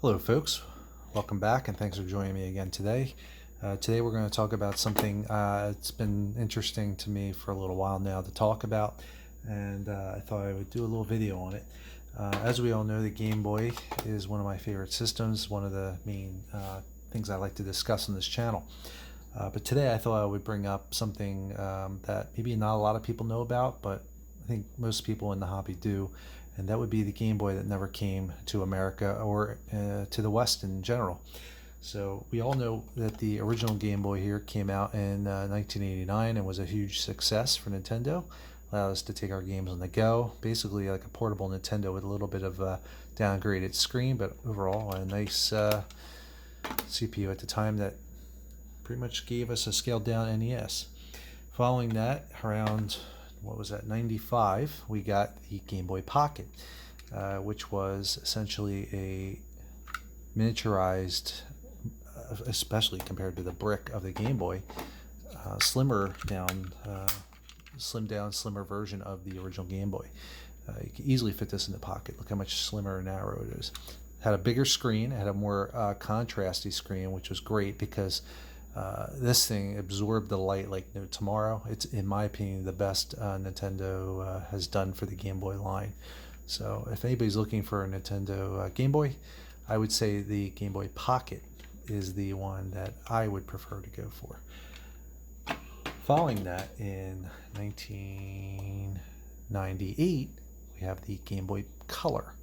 Hello folks, welcome back and thanks for joining me again today. Today we're going to talk about something it's been interesting to me for a little while now to talk about, and I thought I would do a little video on it. As we all know, the Game Boy is one of my favorite systems, one of the main things I like to discuss on this channel. But today I thought I would bring up something that maybe not a lot of people know about, but I think most people in the hobby do, and that would be the Game Boy that never came to America or to the West in general. So we all know that the original Game Boy here came out in 1989 and was a huge success for Nintendo. Allowed us to take our games on the go, basically like a portable Nintendo with a little bit of a downgraded screen, but overall a nice CPU at the time that pretty much gave us a scaled down NES. Following that, around what was that, 95, we got the Game Boy Pocket, which was essentially a miniaturized, especially compared to the brick of the Game Boy, slimmed down, slimmer version of the original Game Boy. You can easily fit this in the pocket. Look how much slimmer and narrow it is. It had a bigger screen. It had a more contrasty screen, which was great because this thing absorbed the light like no tomorrow. It's, in my opinion, the best Nintendo has done for the Game Boy line. So if anybody's looking for a Nintendo Game Boy, I would say the Game Boy Pocket is the one that I would prefer to go for. Following that, in 1998, we have the Game Boy Color,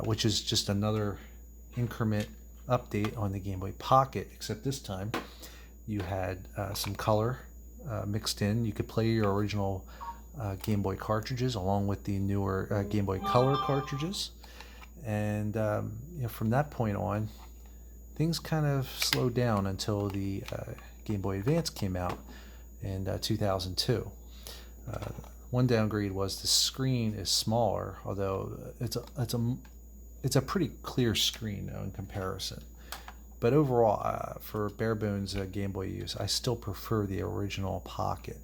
which is just another increment update on the Game Boy Pocket, except this time you had some color mixed in. You could play your original Game Boy cartridges along with the newer Game Boy Color cartridges, and from that point on, things kind of slowed down until the Game Boy Advance came out in 2002. One downgrade was the screen is smaller, although it's a pretty clear screen in comparison. But overall, for bare bones Game Boy use, I still prefer the original Pocket.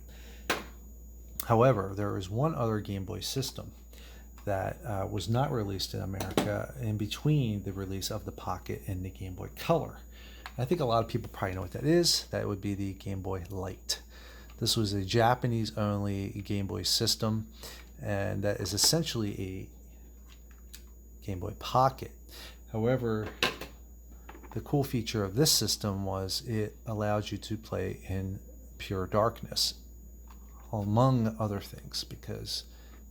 However, there is one other Game Boy system that was not released in America in between the release of the Pocket and the Game Boy Color. I think a lot of people probably know what that is. That would be the Game Boy Light. This was a Japanese-only Game Boy system, and that is essentially a Game Boy Pocket. However, the cool feature of this system was it allowed you to play in pure darkness, among other things, because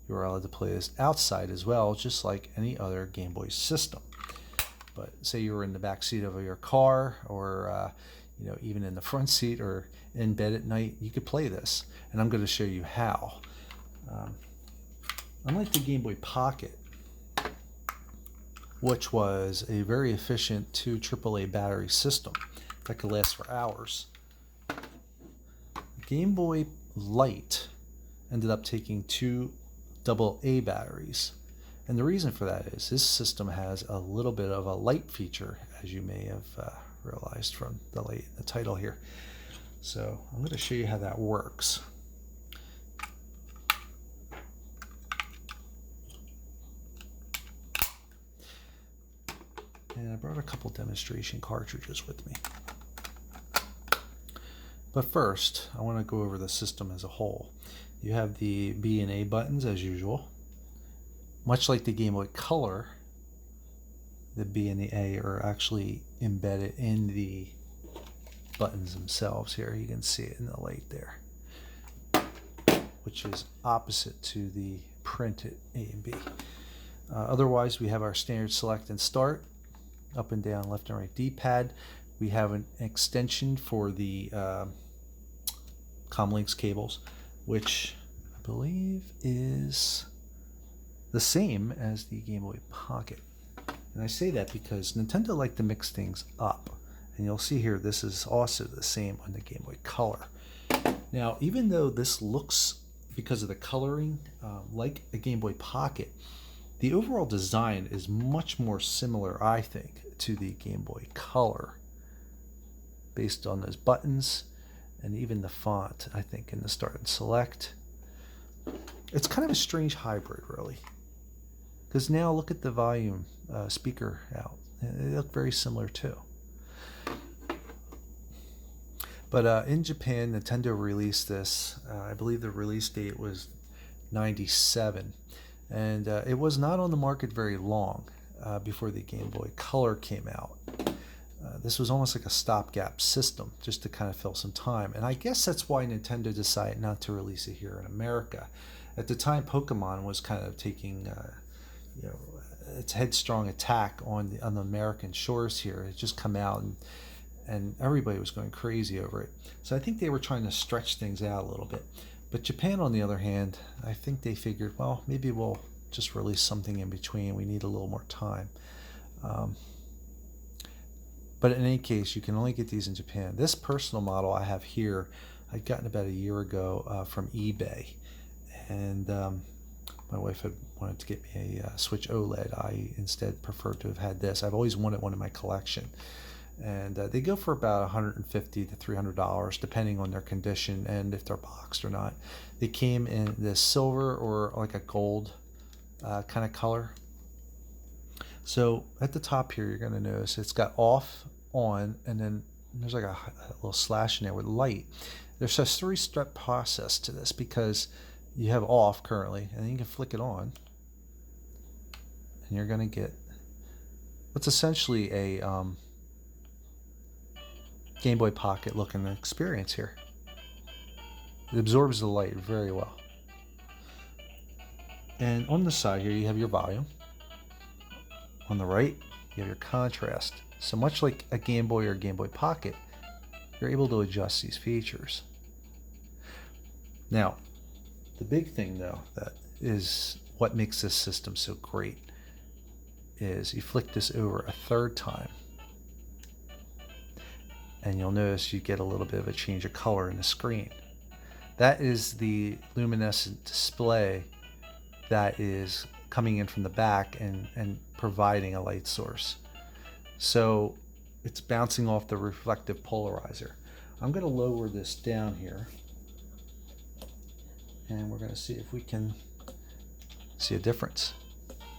you were allowed to play this outside as well, just like any other Game Boy system. But say you were in the back seat of your car, or even in the front seat or in bed at night, you could play this, and I'm going to show you how. Unlike the Game Boy Pocket, which was a very efficient 2 AAA battery system that could last for hours, Game Boy Light ended up taking 2 AA batteries. And the reason for that is this system has a little bit of a light feature, as you may have realized from the title here. So I'm going to show you how that works. And I brought a couple demonstration cartridges with me. But first, I want to go over the system as a whole. You have the B and A buttons as usual. Much like the Game Boy Color, the B and the A are actually embedded in the buttons themselves here. You can see it in the light there, which is opposite to the printed A and B. Otherwise, we have our standard select and start, up and down, left and right D-pad. We have an extension for the Comlinks cables, which I believe is the same as the Game Boy Pocket. And I say that because Nintendo liked to mix things up. And you'll see here, this is also the same on the Game Boy Color. Now, even though this looks, because of the coloring, like a Game Boy Pocket, the overall design is much more similar, I think, to the Game Boy Color, based on those buttons and even the font, I think, in the start and select. It's kind of a strange hybrid, really. Because now look at the volume speaker out. They look very similar too. But in Japan, Nintendo released this. I believe the release date was 97. And it was not on the market very long before the Game Boy Color came out. This was almost like a stopgap system just to kind of fill some time. And I guess that's why Nintendo decided not to release it here in America. At the time, Pokemon was kind of taking its headstrong attack on the American shores here. It just come out and everybody was going crazy over it. So I think they were trying to stretch things out a little bit. But Japan, on the other hand, I think they figured, well, maybe we'll just release something in between. We need a little more time. But in any case, you can only get these in Japan. This personal model I have here, I'd gotten about a year ago from eBay. And my wife had wanted to get me a Switch OLED. I instead preferred to have had this. I've always wanted one in my collection. And they go for about $150 to $300 depending on their condition and if they're boxed or not. They came in this silver or like a gold kind of color. So at the top here, you're going to notice it's got off, on, and then there's like a little slash in there with light. There's a 3-step process to this because you have off currently, and then you can flick it on, and you're going to get what's essentially a Game Boy Pocket looking experience here. It absorbs the light very well. And on the side here, you have your volume. On the right, you have your contrast. So much like a Game Boy or Game Boy Pocket, you're able to adjust these features. Now, the big thing though, that is what makes this system so great, is you flick this over a third time, and you'll notice you get a little bit of a change of color in the screen. That is the luminescent display that is coming in from the back and providing a light source. So it's bouncing off the reflective polarizer. I'm going to lower this down here, and we're going to see if we can see a difference.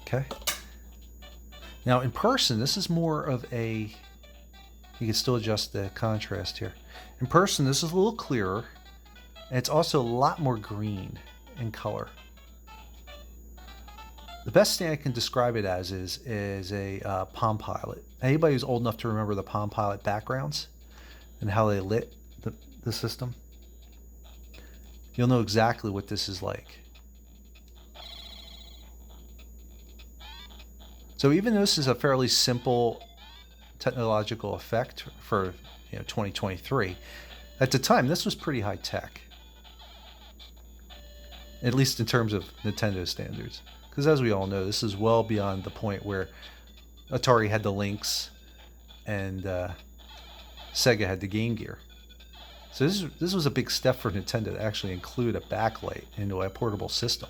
Okay. Now in person, this is more of a, you can still adjust the contrast here. In person, this is a little clearer, and it's also a lot more green in color. The best thing I can describe it as is a Palm Pilot. Anybody who's old enough to remember the Palm Pilot backgrounds and how they lit the system, you'll know exactly what this is like. So even though this is a fairly simple technological effect for 2023, at the time this was pretty high tech, at least in terms of Nintendo standards. Because as we all know, this is well beyond the point where Atari had the Lynx and Sega had the Game Gear. So this was a big step for Nintendo to actually include a backlight into a portable system.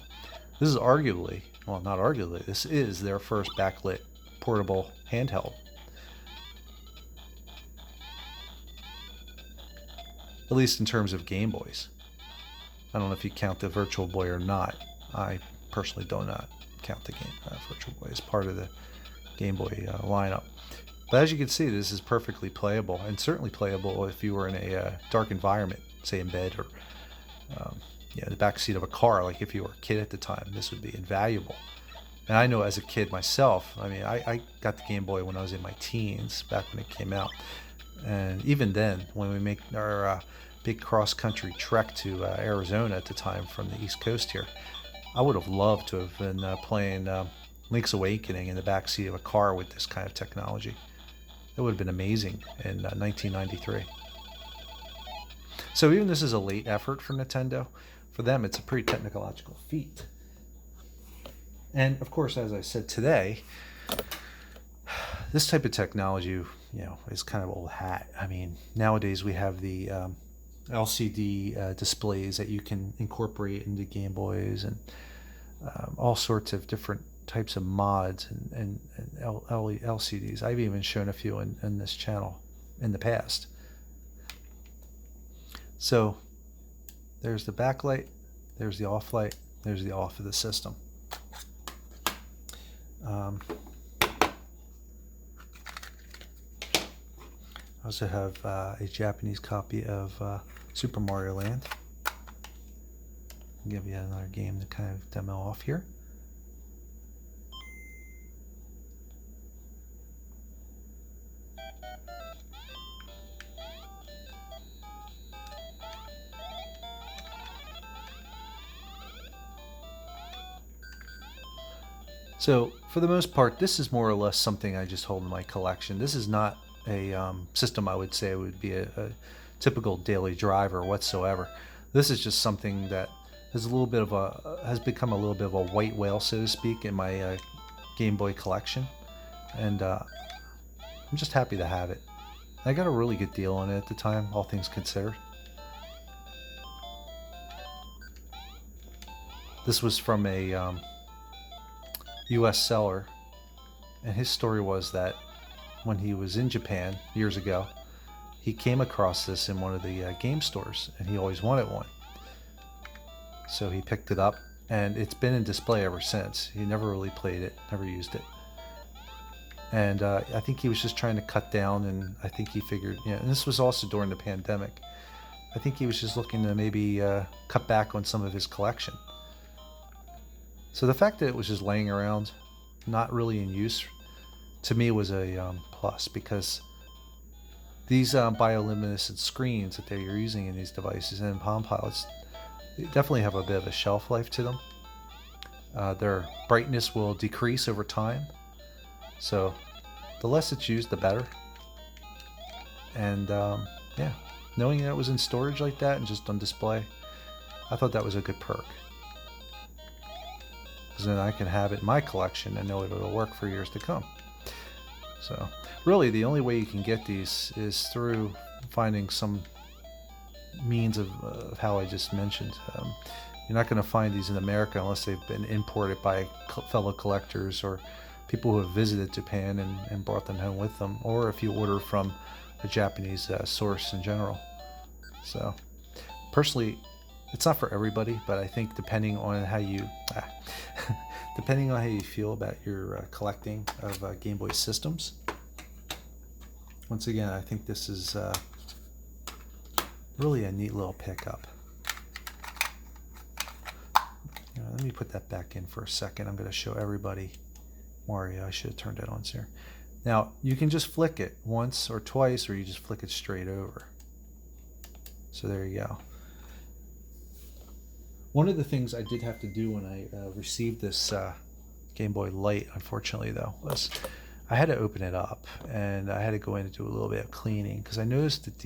This is arguably, well, not arguably, this is their first backlit portable handheld. At least in terms of Game Boys. I don't know if you count the Virtual Boy or not. I personally do not count the Virtual Boy as part of the Game Boy lineup. But as you can see, this is perfectly playable, and certainly playable if you were in a dark environment, say in bed or the back seat of a car. Like if you were a kid at the time, this would be invaluable. And I know as a kid myself, I mean, I got the Game Boy when I was in my teens, back when it came out. And even then, when we make our big cross-country trek to Arizona at the time from the East Coast here, I would have loved to have been playing Link's Awakening in the backseat of a car with this kind of technology. It would have been amazing in 1993. So even this is a late effort for Nintendo, for them it's a pretty technological feat. And of course, as I said today, this type of technology, is kind of old hat. I mean, nowadays we have the LCD displays that you can incorporate into Game Boys, and all sorts of different types of mods and LCDs. I've even shown a few in this channel in the past. So there's the backlight, there's the off light, there's the off of the system. also have a Japanese copy of Super Mario Land. I'll give you another game to kind of demo off here. So for the most part, this is more or less something I just hold in my collection. This is not a system I would say would be a typical daily driver whatsoever. This is just something that has become a little bit of a white whale, so to speak, in my Game Boy collection, and I'm just happy to have it. I got a really good deal on it at the time, all things considered. This was from a U.S. seller, and his story was that when he was in Japan years ago, he came across this in one of the game stores, and he always wanted one. So he picked it up, and it's been in display ever since. He never really played it, never used it. And I think he was just trying to cut down, and I think he figured, and this was also during the pandemic. I think he was just looking to maybe cut back on some of his collection. So the fact that it was just laying around, not really in use, to me was a plus, because these bioluminescent screens that they're using in these devices and in Palm Pilots, they definitely have a bit of a shelf life to them. Their brightness will decrease over time, so the less it's used, the better. And yeah, knowing that it was in storage like that and just on display, I thought that was a good perk. Because then I can have it in my collection and know it'll work for years to come. So really the only way you can get these is through finding some means of how I just mentioned. You're not going to find these in America unless they've been imported by fellow collectors or people who have visited Japan and brought them home with them, or if you order from a Japanese source in general. So personally, it's not for everybody, but I think depending on how you feel about your collecting of Game Boy systems, once again, I think this is really a neat little pickup. Let me put that back in for a second. I'm going to show everybody Mario. I should have turned it on here. Now, you can just flick it once or twice, or you just flick it straight over. So there you go. One of the things I did have to do when I received this Game Boy Light, unfortunately though, was I had to open it up, and I had to go in and do a little bit of cleaning, because I noticed that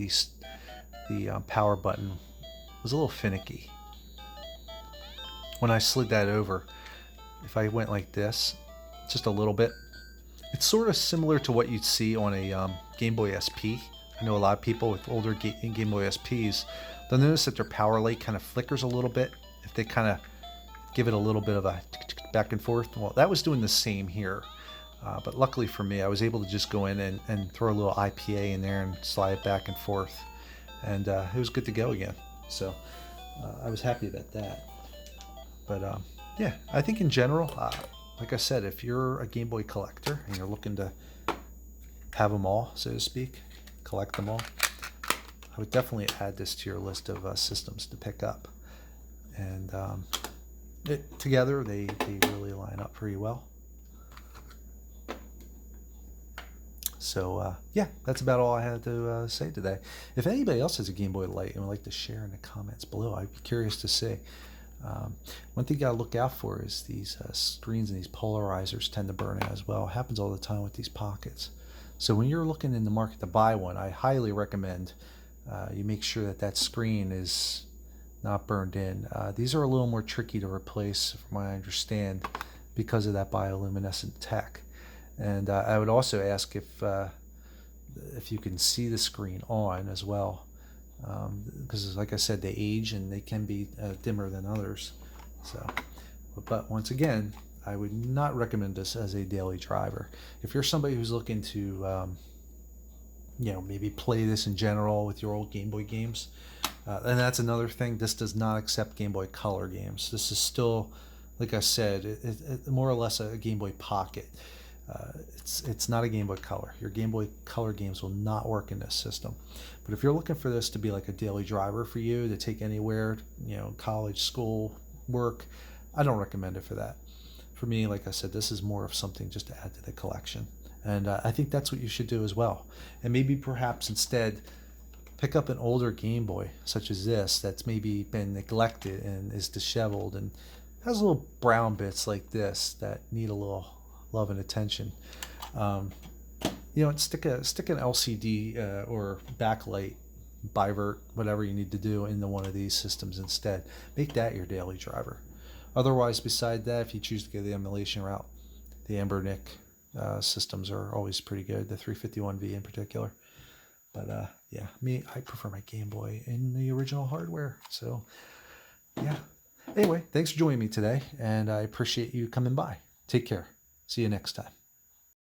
the power button was a little finicky. When I slid that over, if I went like this, just a little bit, it's sort of similar to what you'd see on a Game Boy SP. I know a lot of people with older Game Boy SPs, they'll notice that their power light kind of flickers a little bit if they kind of give it a little bit of a back and forth. Well, that was doing the same here. But luckily for me, I was able to just go in and throw a little IPA in there and slide it back and forth. And it was good to go again. So I was happy about that. But yeah, I think in general, like I said, if you're a Game Boy collector and you're looking to have them all, so to speak, collect them all, I would definitely add this to your list of systems to pick up. And together, they really line up pretty well. So yeah, that's about all I had to say today. If anybody else has a Game Boy Light and would like to share in the comments below, I'd be curious to see. One thing you gotta look out for is these screens and these polarizers tend to burn out as well. It happens all the time with these pockets. So when you're looking in the market to buy one, I highly recommend you make sure that screen is not burned in. These are a little more tricky to replace, from what I understand, because of that bioluminescent tech. And I would also ask if you can see the screen on as well, because like I said, they age and they can be dimmer than others. So, but once again, I would not recommend this as a daily driver. If you're somebody who's looking to maybe play this in general with your old Game Boy games, and that's another thing, this does not accept Game Boy Color games. This is still, like I said, it more or less a Game Boy Pocket. It's not a Game Boy Color. Your Game Boy Color games will not work in this system. But if you're looking for this to be like a daily driver for you to take anywhere, college, school, work, I don't recommend it for that. For me, like I said, this is more of something just to add to the collection. And I think that's what you should do as well. And maybe perhaps instead pick up an older Game Boy, such as this, that's maybe been neglected and is disheveled and has little brown bits like this that need a little love and attention. And stick an LCD or backlight, bivert, whatever you need to do into one of these systems instead. Make that your daily driver. Otherwise, beside that, if you choose to go the emulation route, the Ambernic systems are always pretty good, the 351V in particular. But I prefer my Game Boy in the original hardware. So, yeah. Anyway, thanks for joining me today, and I appreciate you coming by. Take care. See you next time.